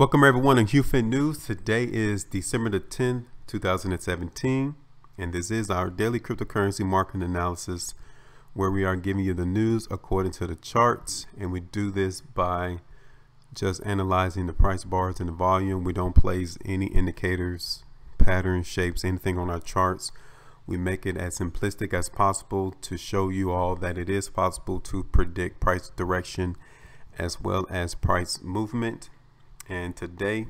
Welcome everyone on HueFin News. Today is December the 10th, 2017, and this is our daily cryptocurrency market analysis where we are giving you the news according to the charts, and we do this by just analyzing the price bars and the volume. We don't place any indicators, patterns, shapes, anything on our charts. We make it as simplistic as possible to show you all that it is possible to predict price direction as well as price movement. And today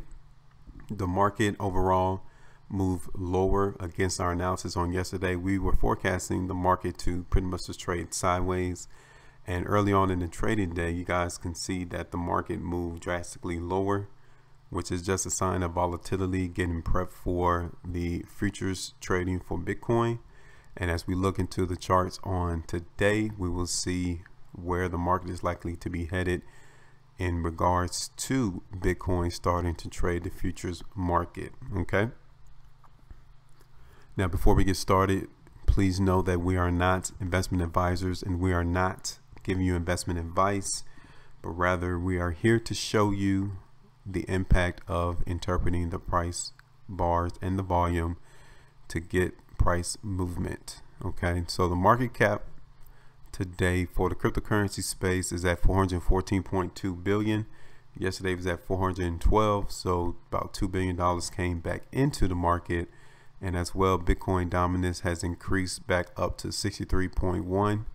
the market overall moved lower against our analysis on yesterday. We were forecasting the market to pretty much just trade sideways, and early on in the trading day you guys can see that the market moved drastically lower, which is just a sign of volatility getting prepped for the futures trading for Bitcoin. And as we look into the charts on today, we will see where the market is likely to be headed in regards to Bitcoin starting to trade the futures market. Okay. Now, before we get started, please know that we are not investment advisors and we are not giving you investment advice, but rather we are here to show you the impact of interpreting the price bars and the volume to get price movement. Okay, so the market cap today for the cryptocurrency space is at 414.2 billion. Yesterday was at 412, so about $2 billion came back into the market. And as well, Bitcoin dominance has increased back up to 63.1.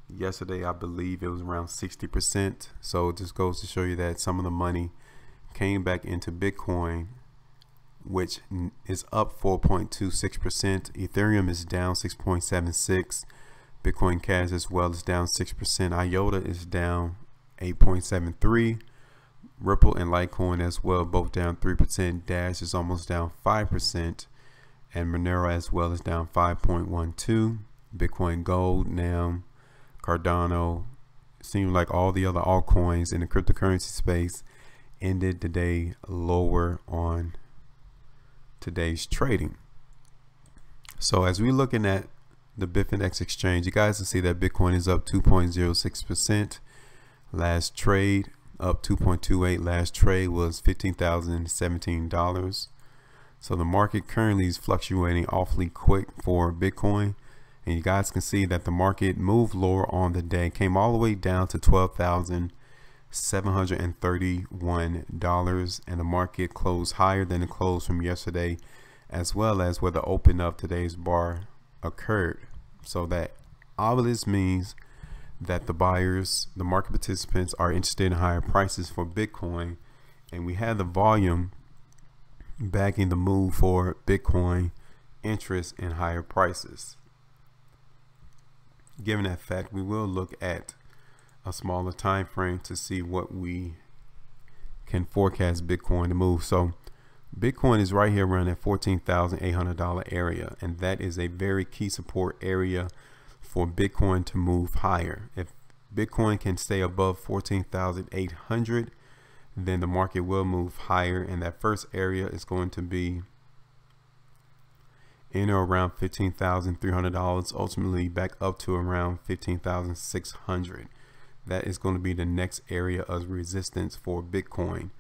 Yesterday I believe it was around 60%, so it just goes to show you that some of the money came back into Bitcoin, which is up 4.26%. Ethereum is down 6.76. Bitcoin Cash as well is down 6%. IOTA is down 8.73. Ripple and Litecoin as well, both down 3%. Dash is almost down 5%. And Monero as well is down 5.12. Bitcoin Gold now, Cardano, seems like all the other altcoins in the cryptocurrency space ended the day lower on today's trading. So as we're looking at the BitFinex exchange, you guys can see that Bitcoin is up 2.06%. Last trade up 2.28. Last trade was $15,017. So the market currently is fluctuating awfully quick for Bitcoin, and you guys can see that the market moved lower on the day, came all the way down to $12,731, and the market closed higher than the close from yesterday, as well as where the open of today's bar occurred. So that all of this means that the buyers, the market participants, are interested in higher prices for Bitcoin, and we had the volume backing the move for Bitcoin, interest in higher prices. Given that fact, we will look at a smaller time frame to see what we can forecast Bitcoin to move. So Bitcoin is right here around that $14,800 area, and that is a very key support area for Bitcoin to move higher. If Bitcoin can stay above 14,800, then the market will move higher, and that first area is going to be in or around $15,300, ultimately back up to around 15,600. That is going to be the next area of resistance for Bitcoin.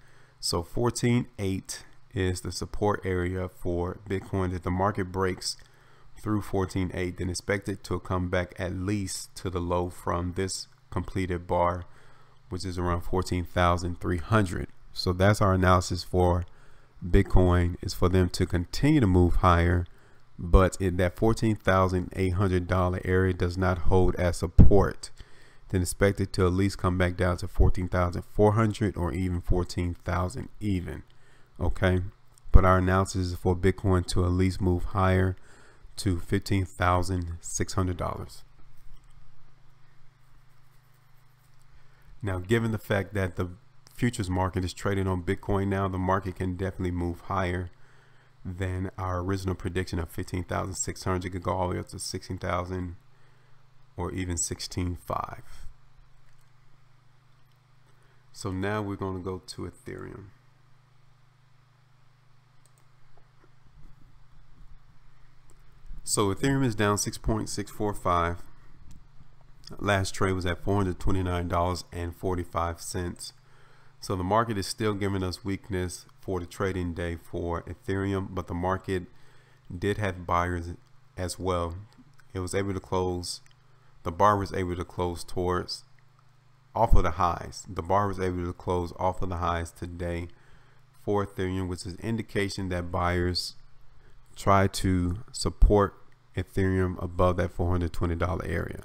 So 14.8 is the support area for Bitcoin. If the market breaks through 14.8, then expect it to come back at least to the low from this completed bar, which is around 14,300. So that's our analysis for Bitcoin, is for them to continue to move higher, but in that $14,800 area does not hold as support, then expect it to at least come back down to 14,400 or even 14,000 even. Okay, but our analysis is for Bitcoin to at least move higher to $15,600. Now, given the fact that the futures market is trading on Bitcoin now, the market can definitely move higher than our original prediction of 15,600. It could go all the way up to 16,000 or even 16.5. So now we're going to go to Ethereum. So Ethereum is down 6.645. Last trade was at $429.45. So the market is still giving us weakness for the trading day for Ethereum, but the market did have buyers as well. It was able to close, the bar was able to close towards off of the highs. The bar was able to close off of the highs today for Ethereum, which is an indication that buyers try to support Ethereum above that $420 area.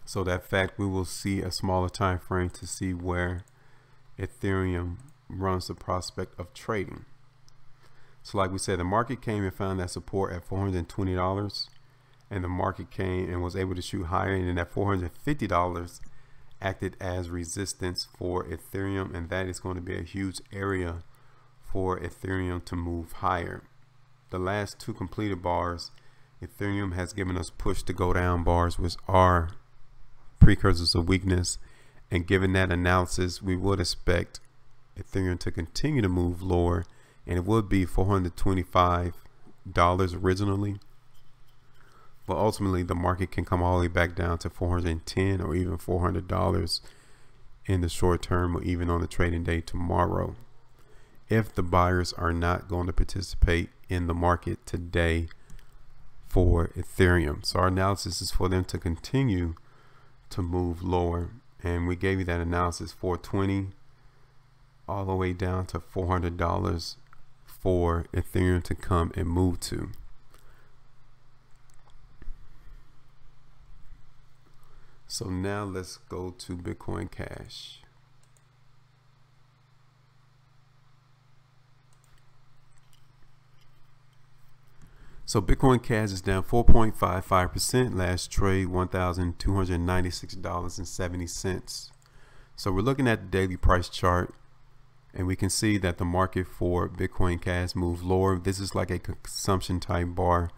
So that fact, we will see a smaller time frame to see where Ethereum runs the prospect of trading. So like we said, the market came and found that support at $420, and the market came and was able to shoot higher, and then that $450 acted as resistance for Ethereum, and that is going to be a huge area for Ethereum to move higher. The last two completed bars, Ethereum has given us push to go down bars, which are precursors of weakness, and given that analysis, we would expect Ethereum to continue to move lower, and it would be $425 originally, but ultimately the market can come all the way back down to $410 or even $400 in the short term, or even on the trading day tomorrow, if the buyers are not going to participate in the market today for Ethereum. So our analysis is for them to continue to move lower, and we gave you that analysis, $420 all the way down to $400 for Ethereum to come and move to. So now let's go to Bitcoin Cash. So Bitcoin Cash is down 4.55%. Last trade $1,296.70. So we're looking at the daily price chart, and we can see that the market for Bitcoin Cash moved lower. This is like a consumption type bar,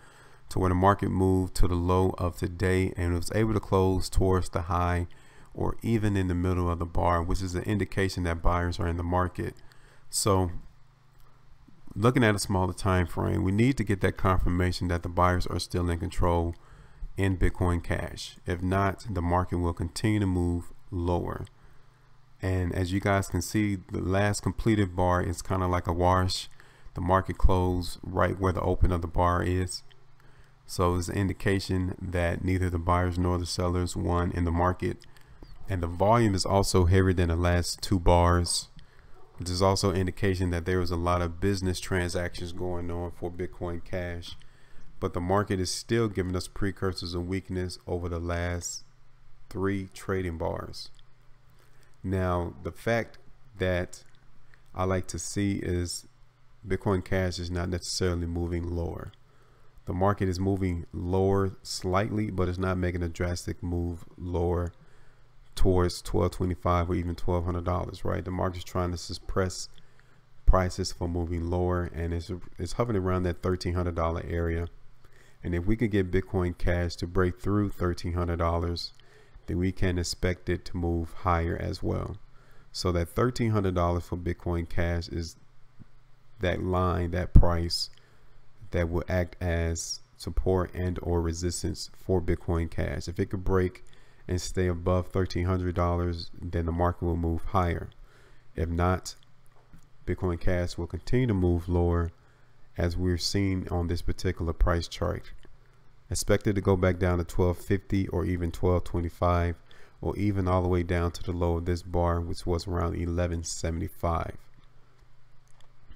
to where the market moved to the low of today and was able to close towards the high or even in the middle of the bar, which is an indication that buyers are in the market. So looking at a smaller time frame, we need to get that confirmation that the buyers are still in control in Bitcoin Cash. If not, the market will continue to move lower. And as you guys can see, the last completed bar is kind of like a wash. The market closed right where the open of the bar is. So it's an indication that neither the buyers nor the sellers won in the market. And the volume is also heavier than the last two bars, which is also an indication that there was a lot of business transactions going on for Bitcoin Cash. But the market is still giving us precursors of weakness over the last three trading bars. Now, the fact that I like to see is Bitcoin Cash is not necessarily moving lower. The market is moving lower slightly, but it's not making a drastic move lower towards $1,225 or even $1,200, right? The market's trying to suppress prices from moving lower, and it's hovering around that $1,300 area. And if we could get Bitcoin Cash to break through $1,300, then we can expect it to move higher as well. So that $1,300 for Bitcoin Cash is that line, that price that will act as support and or resistance for Bitcoin Cash. If it could break and stay above $1,300, then the market will move higher. If not, Bitcoin Cash will continue to move lower, as we're seeing on this particular price chart. Expected to go back down to $1,250 or even $1,225, or even all the way down to the low of this bar, which was around $1,175.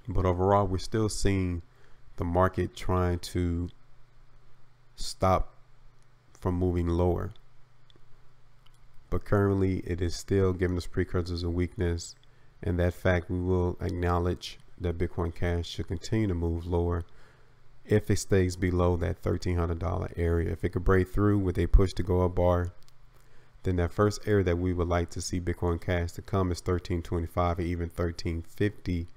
But overall, we're still seeing the market trying to stop from moving lower. But currently it is still giving us precursors of weakness, and that fact we will acknowledge that Bitcoin Cash should continue to move lower if it stays below that $1,300 area. If it could break through with a push to go up bar, then that first area that we would like to see Bitcoin Cash to come is $1,325 or even $1,350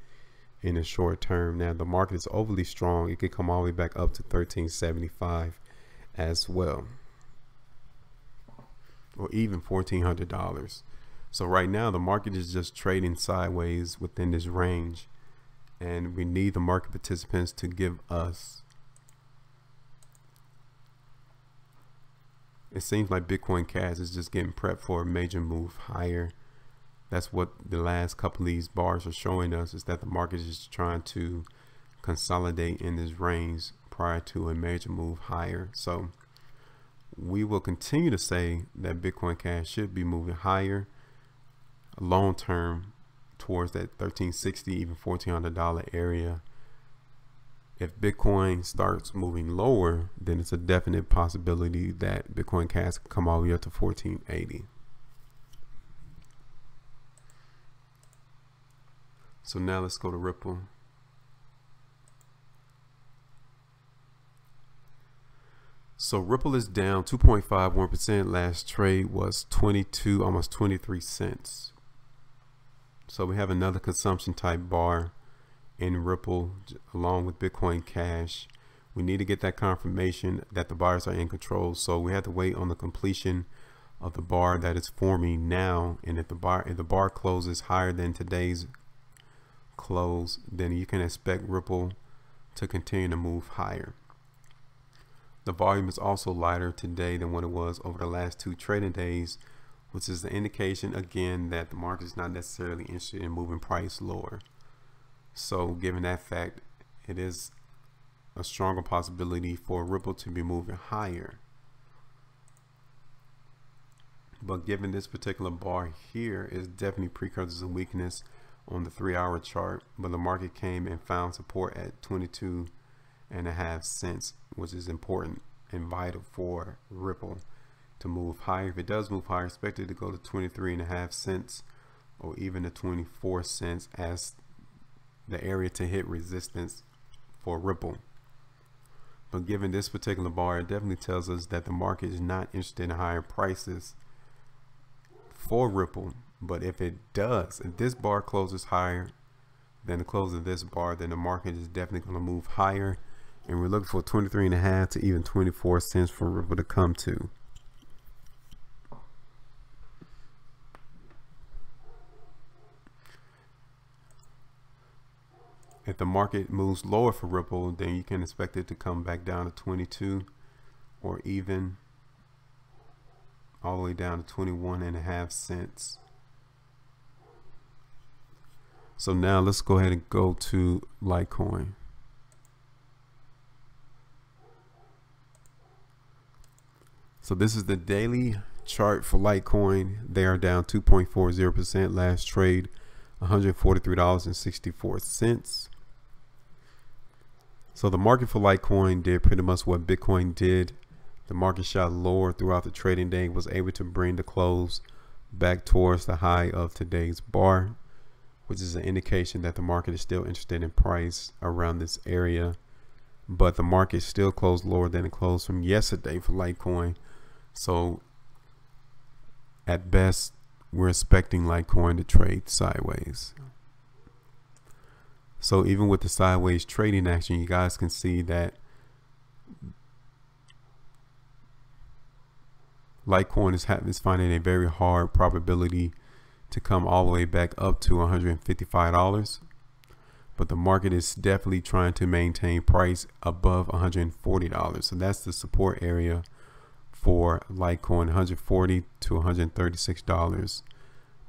in the short term. Now the market is overly strong. It could come all the way back up to $1,375 as well, or even $1,400. So right now the market is just trading sideways within this range, and we need the market participants to give us, it seems like Bitcoin Cash is just getting prepped for a major move higher. That's what the last couple of these bars are showing us, is that the market is trying to consolidate in this range prior to a major move higher. So we will continue to say that Bitcoin Cash should be moving higher long term towards that $1,360, even $1,400 area. If Bitcoin starts moving lower, then it's a definite possibility that Bitcoin Cash can come all the way up to 1480. So now let's go to Ripple. So Ripple is down 2.51%. Last trade was 22, almost 23 cents. So we have another consumption type bar in Ripple along with Bitcoin Cash. We need to get that confirmation that the buyers are in control. So we have to wait on the completion of the bar that is forming now. And if the bar closes higher than today's close, then you can expect Ripple to continue to move higher. The volume is also lighter today than what it was over the last 2 trading days, which is the indication again that the market is not necessarily interested in moving price lower. So given that fact, it is a stronger possibility for Ripple to be moving higher. But given this particular bar here is definitely precursors of weakness on the 3-hour chart, but the market came and found support at 22.5 cents, which is important and vital for Ripple to move higher. If it does move higher, expect it to go to 23.5 cents or even to 24 cents as the area to hit resistance for Ripple. But given this particular bar, it definitely tells us that the market is not interested in higher prices for Ripple. But if it does, if this bar closes higher than the close of this bar, then the market is definitely going to move higher, and we're looking for 23.5 to even 24 cents for Ripple to come to. If the market moves lower for Ripple, then you can expect it to come back down to 22 or even all the way down to 21.5 cents. So now let's go ahead and go to Litecoin. So this is the daily chart for Litecoin. They are down 2.40%. Last trade $143.64. So the market for Litecoin did pretty much what Bitcoin did. The market shot lower throughout the trading day, was able to bring the close back towards the high of today's bar, which is an indication that the market is still interested in price around this area. But the market still closed lower than it closed from yesterday for Litecoin. So at best, we're expecting Litecoin to trade sideways. So even with the sideways trading action, you guys can see that Litecoin is finding a very hard probability to come all the way back up to $155. But the market is definitely trying to maintain price above $140. So that's the support area for Litecoin, $140 to $136.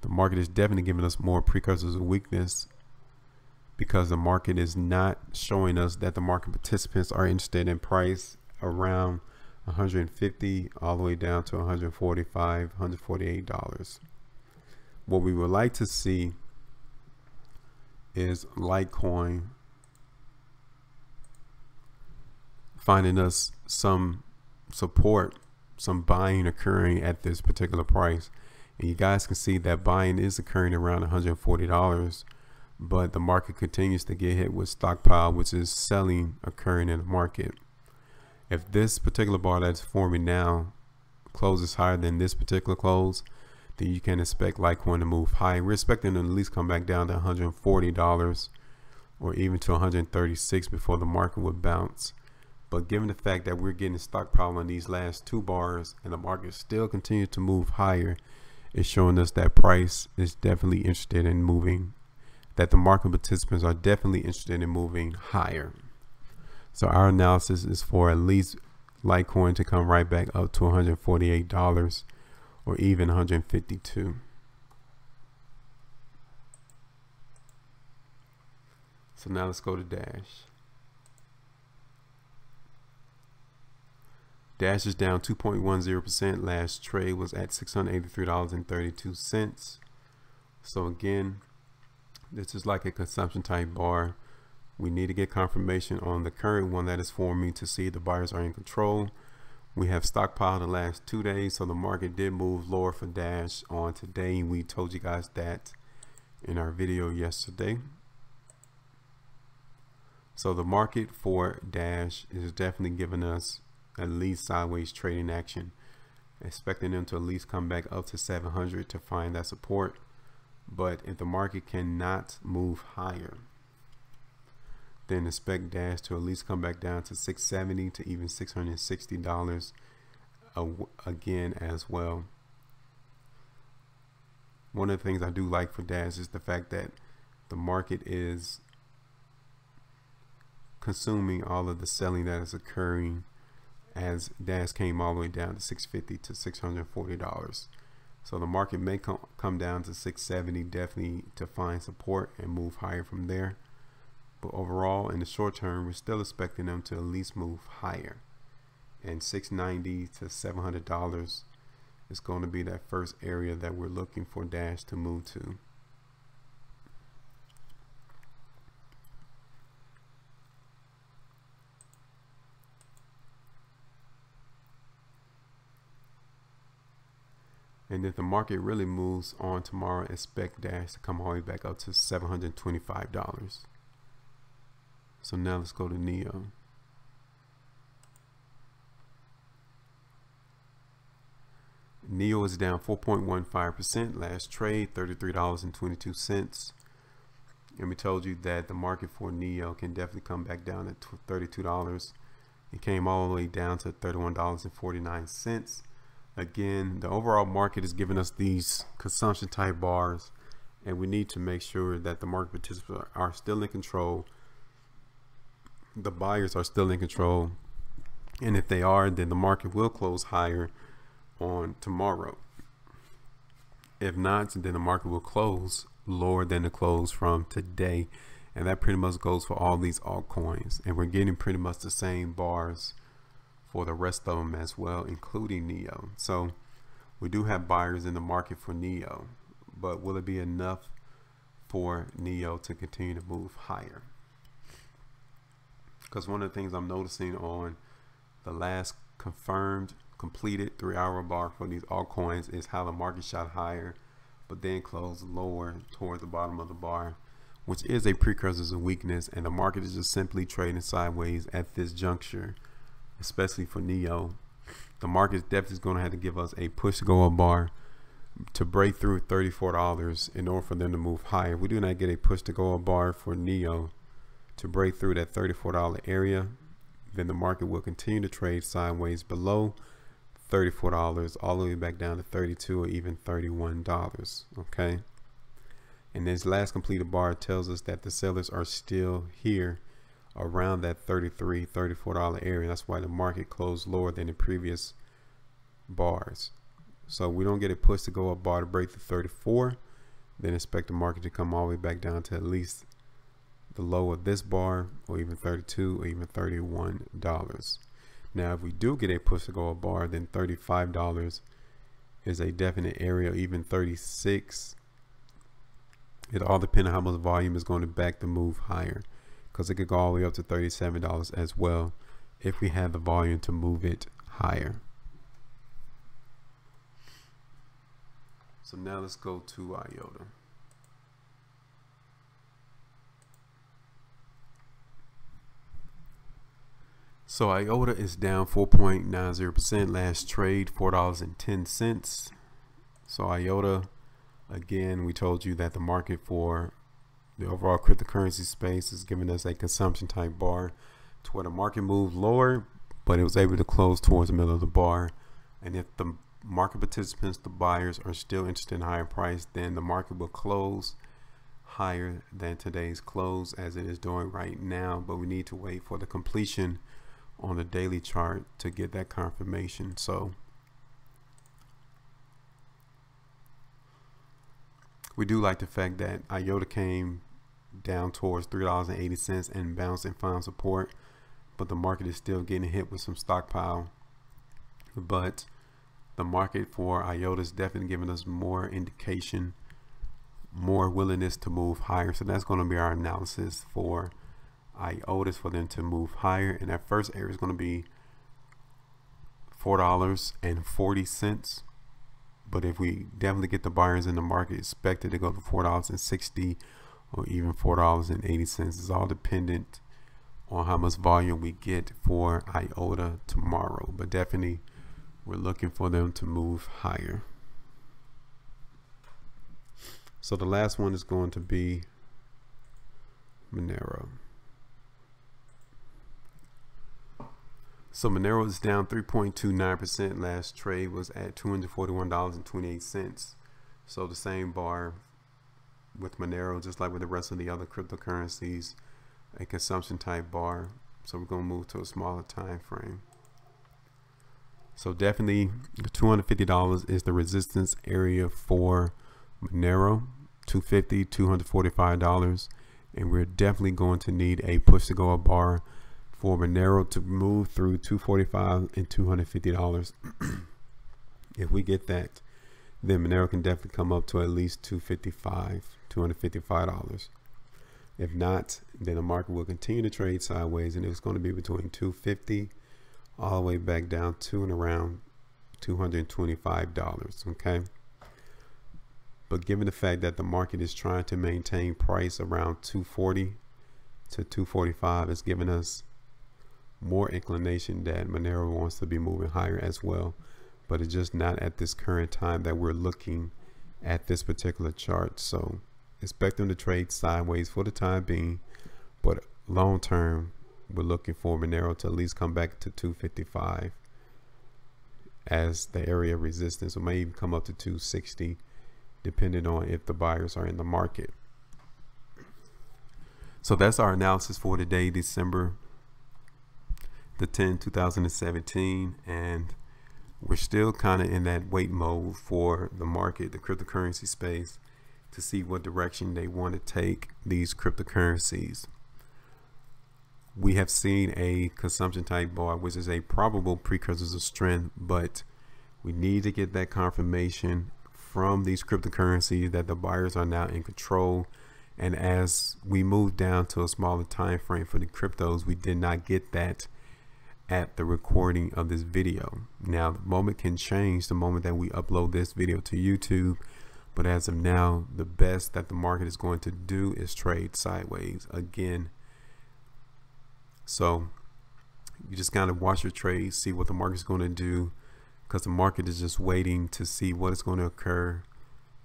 The market is definitely giving us more precursors of weakness, because the market is not showing us that the market participants are interested in price around $150 all the way down to $145, $148. What we would like to see is Litecoin finding us some support, some buying occurring at this particular price. And you guys can see that buying is occurring around $140, but the market continues to get hit with stockpile, which is selling occurring in the market. If this particular bar that's forming now closes higher than this particular close, then you can expect Litecoin to move high. We're expecting them to at least come back down to $140 or even to $136 before the market would bounce. But given the fact that we're getting stockpile on these last 2 bars and the market still continues to move higher, it's showing us that price is definitely interested in moving, that the market participants are definitely interested in moving higher. So our analysis is for at least Litecoin to come right back up to $148 or even $152. So now let's go to Dash. Dash is down 2.10%. Last trade was at $683.32. So again, this is like a consumption type bar. We need to get confirmation on the current one that is forming to see the buyers are in control. We have stockpiled the last 2 days, so the market did move lower for Dash on today. We told you guys that in our video yesterday. So the market for Dash is definitely giving us at least sideways trading action, expecting them to at least come back up to 700 to find that support. But if the market cannot move higher, then expect Dash to at least come back down to $670 to even $660 again as well. One of the things I do like for Dash is the fact that the market is consuming all of the selling that is occurring as Dash came all the way down to $650 to $640. So the market may come down to 670 definitely to find support and move higher from there. But overall, in the short term, we're still expecting them to at least move higher. And $690 to $700 is going to be that first area that we're looking for Dash to move to. And if the market really moves on tomorrow, expect Dash to come all the way back up to $725. So now let's go to Neo. Neo is down 4.15%. Last trade, $33.22. And we told you that the market for Neo can definitely come back down to $32. It came all the way down to $31.49. Again, the overall market is giving us these consumption type bars, and we need to make sure that the market participants are still in control. The buyers are still in control, and if they are, then the market will close higher on tomorrow. If not, then the market will close lower than the close from today, and that pretty much goes for all these altcoins. And we're getting pretty much the same bars for the rest of them as well, including Neo. So we do have buyers in the market for Neo, but will it be enough for Neo to continue to move higher? Because one of the things I'm noticing on the last completed 3-hour bar for these altcoins is how the market shot higher but then closed lower toward the bottom of the bar, which is a precursor of weakness, and the market is just simply trading sideways at this juncture. Especially for Neo, the market is definitely going to have to give us a push to go up bar to break through $34 in order for them to move higher. If we do not get a push to go up bar for Neo to break through that $34 area, then the market will continue to trade sideways below $34 all the way back down to $32 or even $31. Okay, and this last completed bar tells us that the sellers are still here around that $34 area. That's why the market closed lower than the previous bars. So we don't get a push to go up bar to break the 34, then expect the market to come all the way back down to at least the low of this bar, or even $32 or even $31. Now if we do get a push to go up bar, then $35 is a definite area, even $36. It all depends on how much volume is going to back the move higher, because it could go all the way up to $37 as well if we have the volume to move it higher. So now let's go to IOTA. So IOTA is down 4.90%. Last trade $4.10. So IOTA, again, we told you that the market for the overall cryptocurrency space is giving us a consumption type bar to where the market moved lower, but it was able to close towards the middle of the bar. And if the market participants, the buyers, are still interested in higher price, then the market will close higher than today's close as it is doing right now. But we need to wait for the completion on the daily chart to get that confirmation. So we do like the fact that IOTA came down towards $3.80 and bouncing found support, but the market is still getting hit with some stockpile. But the market for IOTA is definitely giving us more indication, more willingness to move higher. So that's going to be our analysis for IOTA, for them to move higher. And that first area is going to be $4.40. But if we definitely get the buyers in the market, expected to go to $4.60 or even $4.80. It's all dependent on how much volume we get for IOTA tomorrow. But definitely we're looking for them to move higher. So the last one is going to be Monero. So Monero is down 3.29%. Last trade was at $241.28. So the same bar with Monero, just like with the rest of the other cryptocurrencies, a consumption type bar. So we're going to move to a smaller time frame. So definitely the $250 is the resistance area for Monero. $250, $245, and we're definitely going to need a push to go up bar for Monero to move through $245 and $250. If we get that, then Monero can definitely come up to at least $255. If not, then the market will continue to trade sideways, and it's going to be between $250 all the way back down to and around $225. Okay. But given the fact that the market is trying to maintain price around 240 to 245, it's giving us more inclination that Monero wants to be moving higher as well. But it's just not at this current time that we're looking at this particular chart. So expect them to trade sideways for the time being, but long term we're looking for Monero to at least come back to 255 as the area of resistance, or may even come up to 260 depending on if the buyers are in the market. So that's our analysis for today, December the 10th, 2017, and we're still kind of in that wait mode for the market, the cryptocurrency space, to see what direction they want to take these cryptocurrencies. We have seen a consumption type bar, which is a probable precursor of strength, but we need to get that confirmation from these cryptocurrencies that the buyers are now in control. And as we move down to a smaller time frame for the cryptos, we did not get that at the recording of this video. Now the moment can change the moment that we upload this video to YouTube, but as of now, the best that the market is going to do is trade sideways again. So you just kind of watch your trades, see what the market's going to do, because the market is just waiting to see what is going to occur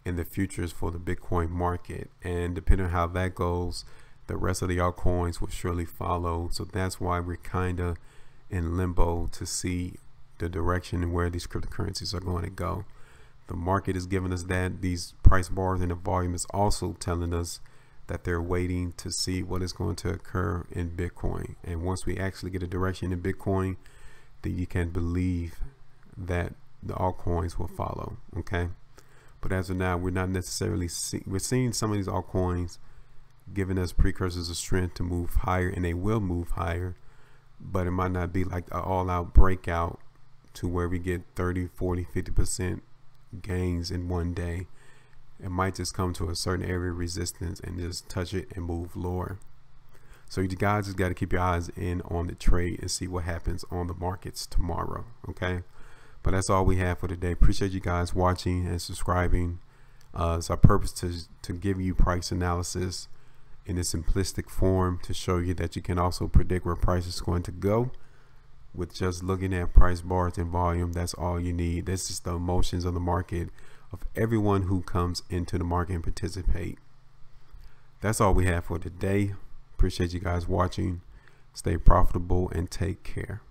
in the futures for the Bitcoin market. And depending on how that goes, the rest of the altcoins will surely follow. So that's why we're kind of in limbo to see the direction and where these cryptocurrencies are going to go. The market is giving us that. These price bars and the volume is also telling us that they're waiting to see what is going to occur in Bitcoin. And once we actually get a direction in Bitcoin, then you can believe that the altcoins will follow. Okay. But as of now, we're not necessarily we're seeing some of these altcoins giving us precursors of strength to move higher, and they will move higher, but it might not be like an all-out breakout to where we get 30, 40, 50% gains in one day. It might just come to a certain area of resistance and just touch it and move lower. So you guys just got to keep your eyes in on the trade and see what happens on the markets tomorrow. Okay. But that's all we have for today. Appreciate you guys watching and subscribing. It's our purpose to give you price analysis in a simplistic form to show you that you can also predict where price is going to go with just looking at price bars and volume. That's all you need. This is the emotions of the market of everyone who comes into the market and participate. That's all we have for today. Appreciate you guys watching. Stay profitable and take care.